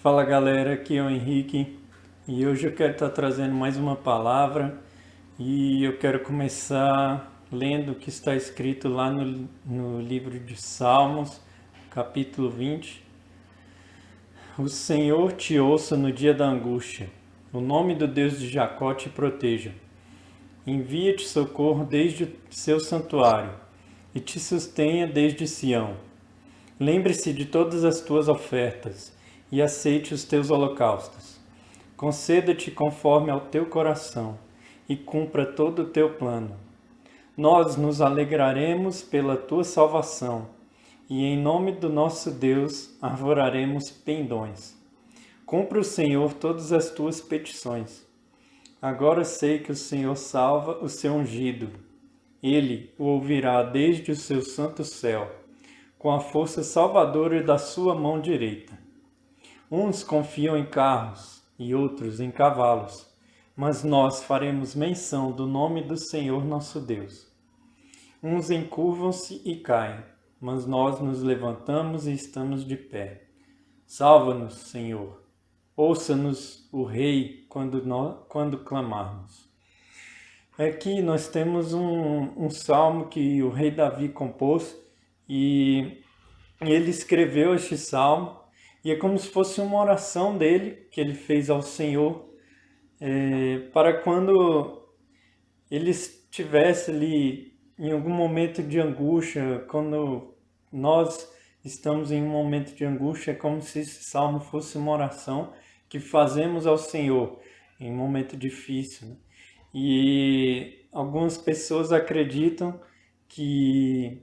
Fala galera, aqui é o Henrique e hoje eu quero estar trazendo mais uma palavra e eu quero começar lendo o que está escrito lá no livro de Salmos, capítulo 20. O Senhor te ouça no dia da angústia, o nome do Deus de Jacó te proteja. Envia-te socorro desde o seu santuário e te sustenha desde Sião. Lembre-se de todas as tuas ofertas e aceite os teus holocaustos. Conceda-te conforme ao teu coração e cumpra todo o teu plano. Nós nos alegraremos pela tua salvação e em nome do nosso Deus arvoraremos pendões. Cumpra o Senhor todas as tuas petições. Agora sei que o Senhor salva o seu ungido. Ele o ouvirá desde o seu santo céu, com a força salvadora da sua mão direita. Uns confiam em carros e outros em cavalos, mas nós faremos menção do nome do Senhor nosso Deus. Uns encurvam-se e caem, mas nós nos levantamos e estamos de pé. Salva-nos, Senhor. Ouça-nos, o Rei, quando clamarmos. Aqui nós temos um salmo que o rei Davi compôs e ele escreveu este salmo e é como se fosse uma oração dele que ele fez ao Senhor para quando ele estivesse ali em algum momento de angústia. Quando nós estamos em um momento de angústia, é como se esse salmo fosse uma oração que fazemos ao Senhor em um momento difícil, né? E algumas pessoas acreditam que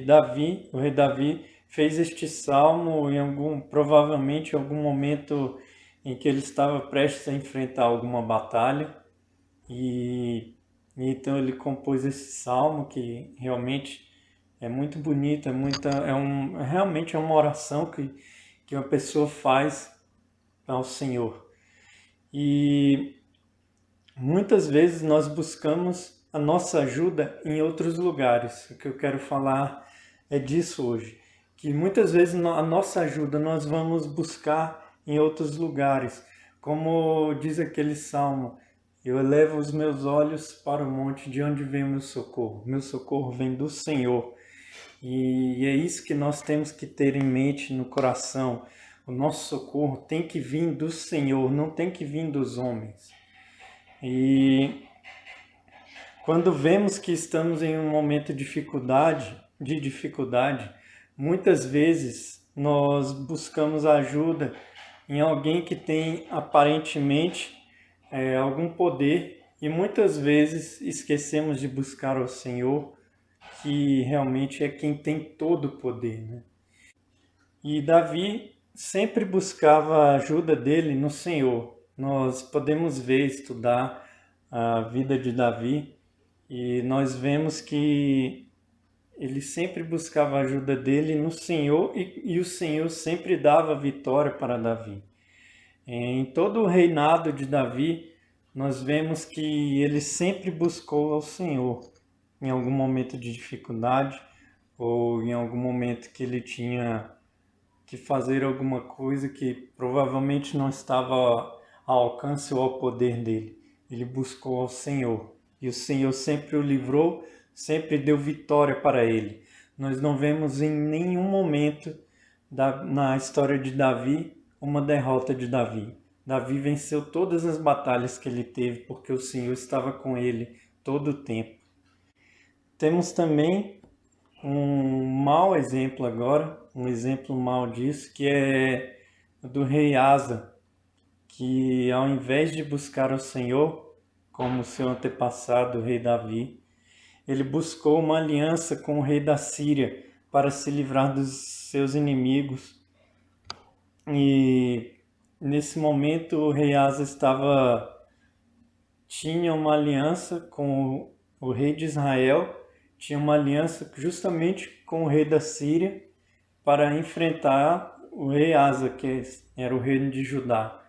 Davi, o rei Davi, fez este salmo provavelmente em algum momento em que ele estava prestes a enfrentar alguma batalha e então ele compôs esse salmo que realmente é muito bonito, realmente é uma oração que uma pessoa faz ao Senhor. E muitas vezes nós buscamos a nossa ajuda em outros lugares. O que eu quero falar é disso hoje. Que muitas vezes a nossa ajuda nós vamos buscar em outros lugares. Como diz aquele salmo, eu elevo os meus olhos para o monte de onde vem o meu socorro. Meu socorro vem do Senhor. E é isso que nós temos que ter em mente, no coração. O nosso socorro tem que vir do Senhor, não tem que vir dos homens. E quando vemos que estamos em um momento de dificuldade, muitas vezes nós buscamos ajuda em alguém que tem aparentemente algum poder e muitas vezes esquecemos de buscar ao Senhor, que realmente é quem tem todo o poder, né? E Davi sempre buscava a ajuda dele no Senhor. Nós podemos ver, estudar a vida de Davi e nós vemos que ele sempre buscava a ajuda dele no Senhor e o Senhor sempre dava vitória para Davi. Em todo o reinado de Davi, nós vemos que ele sempre buscou ao Senhor em algum momento de dificuldade ou em algum momento que ele tinha que fazer alguma coisa que provavelmente não estava ao alcance ou ao poder dele. Ele buscou ao Senhor e o Senhor sempre o livrou, sempre deu vitória para ele. Nós não vemos em nenhum momento na história de Davi uma derrota de Davi. Davi venceu todas as batalhas que ele teve porque o Senhor estava com ele todo o tempo. Temos também um mau exemplo agora, um exemplo mau disso, que é do rei Asa, que ao invés de buscar o Senhor, como seu antepassado, o rei Davi, ele buscou uma aliança com o rei da Síria para se livrar dos seus inimigos. E nesse momento o rei Asa tinha uma aliança com o rei de Israel, tinha uma aliança justamente com o rei da Síria para enfrentar o rei Asa, que era o reino de Judá.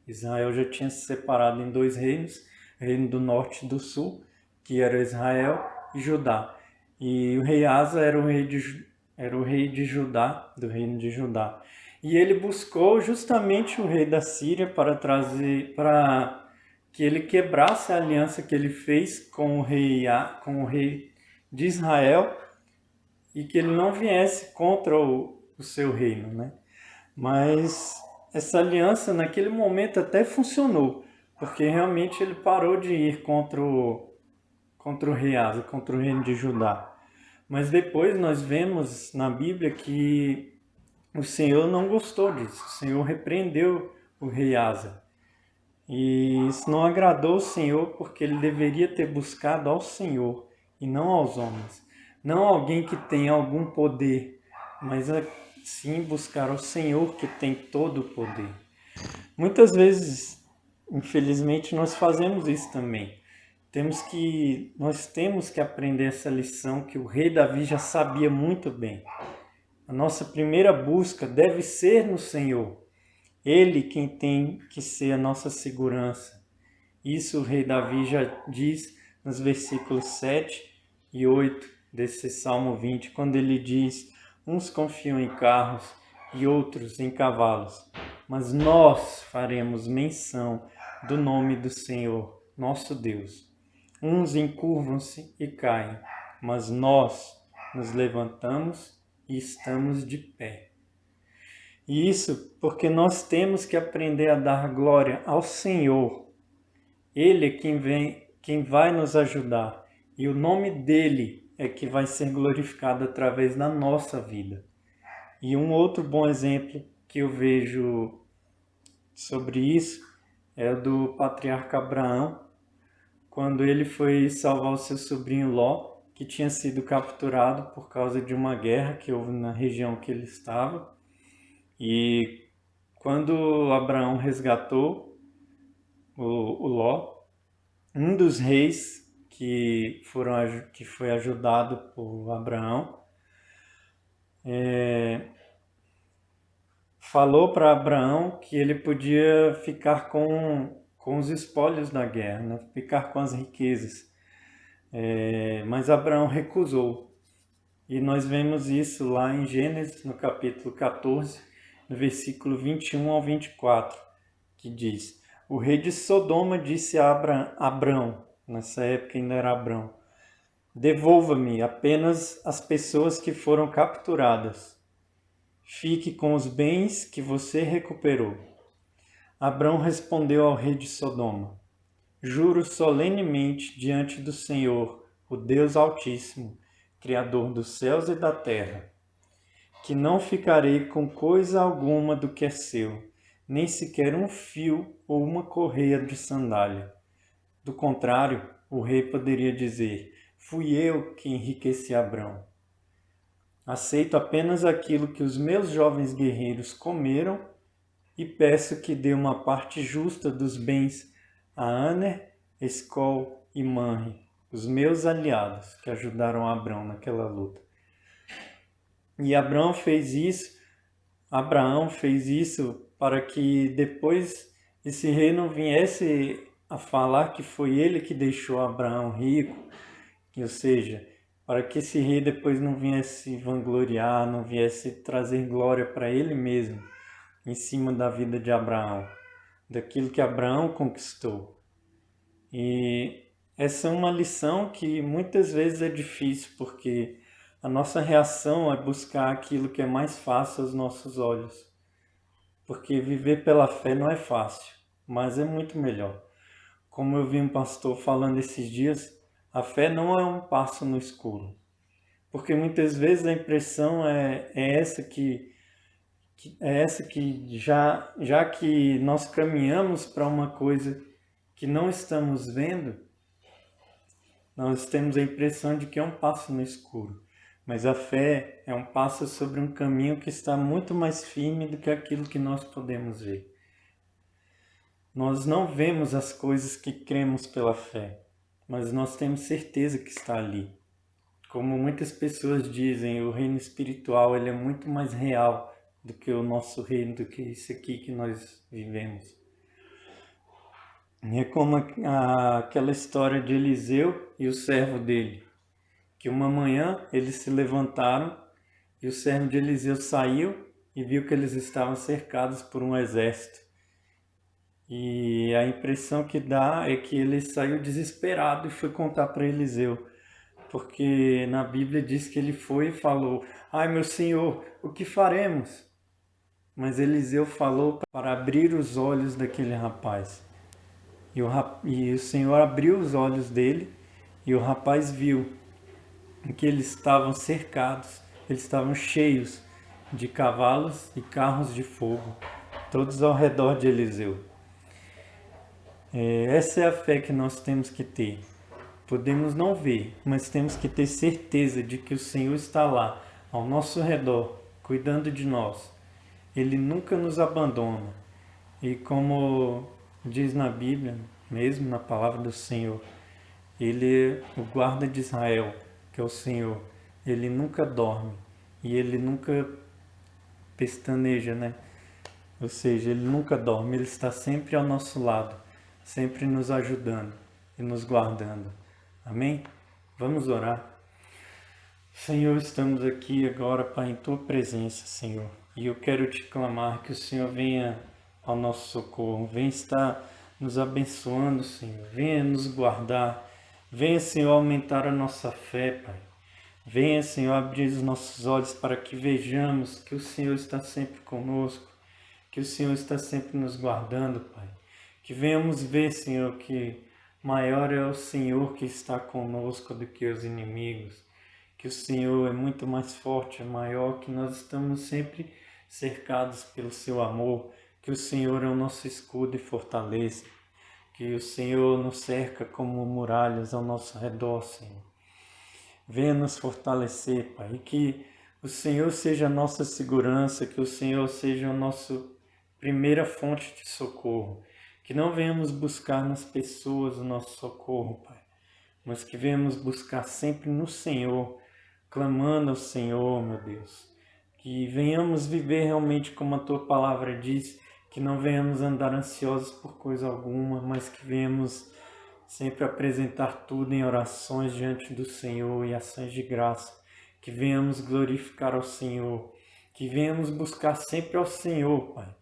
Israel já tinha se separado em dois reinos, o reino do norte e do sul, que era Israel e Judá. E o rei Asa era o rei de Judá, do reino de Judá. E ele buscou justamente o rei da Síria para que ele quebrasse a aliança que ele fez com com o rei de Israel e que ele não viesse contra o seu reino, né? Mas essa aliança naquele momento até funcionou, porque realmente ele parou de ir contra o rei Asa, contra o reino de Judá. Mas depois nós vemos na Bíblia que o Senhor não gostou disso. O Senhor repreendeu o rei Asa. E isso não agradou o Senhor, porque ele deveria ter buscado ao Senhor e não aos homens. Não alguém que tem algum poder, mas sim buscar ao Senhor que tem todo o poder. Muitas vezes, infelizmente, nós fazemos isso também. Nós temos que aprender essa lição que o rei Davi já sabia muito bem. A nossa primeira busca deve ser no Senhor. Ele quem tem que ser a nossa segurança. Isso o rei Davi já diz nos versículos 7 e 8 desse Salmo 20, quando ele diz: uns confiam em carros e outros em cavalos, mas nós faremos menção do nome do Senhor, nosso Deus. Uns encurvam-se e caem, mas nós nos levantamos e estamos de pé. E isso porque nós temos que aprender a dar glória ao Senhor. Ele é quem vai nos ajudar. E o nome dele é que vai ser glorificado através da nossa vida. E um outro bom exemplo que eu vejo sobre isso é o do patriarca Abraão, quando ele foi salvar o seu sobrinho Ló, que tinha sido capturado por causa de uma guerra que houve na região que ele estava. E quando Abraão resgatou o Ló, um dos reis que foi ajudado por Abraão falou para Abraão que ele podia ficar com os espólios da guerra, né? Ficar com as riquezas. Mas Abraão recusou. E nós vemos isso lá em Gênesis, no capítulo 14, no versículo 21 ao 24, que diz: o rei de Sodoma disse a Abrão, nessa época ainda era Abrão: devolva-me apenas as pessoas que foram capturadas. Fique com os bens que você recuperou. Abrão respondeu ao rei de Sodoma: juro solenemente diante do Senhor, o Deus Altíssimo, Criador dos céus e da terra, que não ficarei com coisa alguma do que é seu, nem sequer um fio ou uma correia de sandália. Do contrário, o rei poderia dizer: fui eu que enriqueci Abrão. Aceito apenas aquilo que os meus jovens guerreiros comeram e peço que dê uma parte justa dos bens a Aner, Escol e Manre, os meus aliados que ajudaram Abrão naquela luta. E Abraão fez isso para que depois esse rei não viesse a falar que foi ele que deixou Abraão rico, ou seja, para que esse rei depois não viesse vangloriar, não viesse trazer glória para ele mesmo, em cima da vida de Abraão, daquilo que Abraão conquistou. E essa é uma lição que muitas vezes é difícil, porque a nossa reação é buscar aquilo que é mais fácil aos nossos olhos. Porque viver pela fé não é fácil, mas é muito melhor. Como eu vi um pastor falando esses dias, a fé não é um passo no escuro. Porque muitas vezes a impressão é essa que já que nós caminhamos para uma coisa que não estamos vendo, nós temos a impressão de que é um passo no escuro. Mas a fé é um passo sobre um caminho que está muito mais firme do que aquilo que nós podemos ver. Nós não vemos as coisas que cremos pela fé, mas nós temos certeza que está ali. Como muitas pessoas dizem, o reino espiritual ele é muito mais real do que o nosso reino, do que isso aqui que nós vivemos. É como aquela história de Eliseu e o servo dele, que uma manhã eles se levantaram e o servo de Eliseu saiu e viu que eles estavam cercados por um exército. E a impressão que dá é que ele saiu desesperado e foi contar para Eliseu, porque na Bíblia diz que ele foi e falou: "Ai, meu senhor, o que faremos?" Mas Eliseu falou para abrir os olhos daquele rapaz. E o Senhor abriu os olhos dele e o rapaz viu que eles estavam cercados, eles estavam cheios de cavalos e carros de fogo, todos ao redor de Eliseu. Essa é a fé que nós temos que ter. Podemos não ver, mas temos que ter certeza de que o Senhor está lá, ao nosso redor, cuidando de nós. Ele nunca nos abandona. E como diz na Bíblia, mesmo na palavra do Senhor, Ele é o guarda de Israel, que é o Senhor. Ele nunca dorme e Ele nunca pestaneja, né? Ou seja, Ele nunca dorme, Ele está sempre ao nosso lado, sempre nos ajudando e nos guardando. Amém? Vamos orar. Senhor, estamos aqui agora, Pai, em Tua presença, Senhor. E eu quero te clamar que o Senhor venha ao nosso socorro, venha estar nos abençoando, Senhor. Venha nos guardar. Venha, Senhor, aumentar a nossa fé, Pai. Venha, Senhor, abrir os nossos olhos para que vejamos que o Senhor está sempre conosco, que o Senhor está sempre nos guardando, Pai. Que venhamos ver, Senhor, que maior é o Senhor que está conosco do que os inimigos. Que o Senhor é muito mais forte, é maior, que nós estamos sempre cercados pelo seu amor, que o Senhor é o nosso escudo e fortaleza, que o Senhor nos cerca como muralhas ao nosso redor, Senhor. Venha nos fortalecer, Pai, e que o Senhor seja a nossa segurança, que o Senhor seja a nossa primeira fonte de socorro, que não venhamos buscar nas pessoas o nosso socorro, Pai, mas que venhamos buscar sempre no Senhor, clamando ao Senhor, meu Deus. Que venhamos viver realmente como a Tua palavra diz, que não venhamos andar ansiosos por coisa alguma, mas que venhamos sempre apresentar tudo em orações diante do Senhor e ações de graça. Que venhamos glorificar ao Senhor, que venhamos buscar sempre ao Senhor, Pai,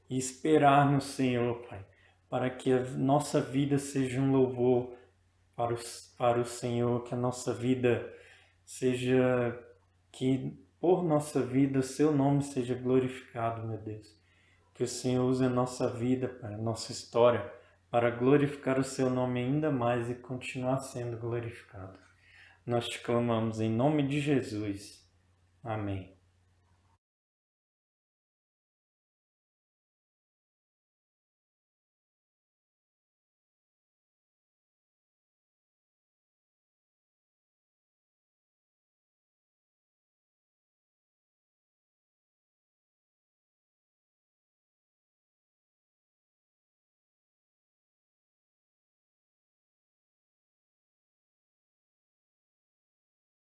e esperar no Senhor, Pai, para que a nossa vida seja um louvor para o Senhor, que a nossa vida seja, que por nossa vida o seu nome seja glorificado, meu Deus. Que o Senhor use a nossa vida, Pai, a nossa história, para glorificar o seu nome ainda mais e continuar sendo glorificado. Nós te clamamos em nome de Jesus. Amém.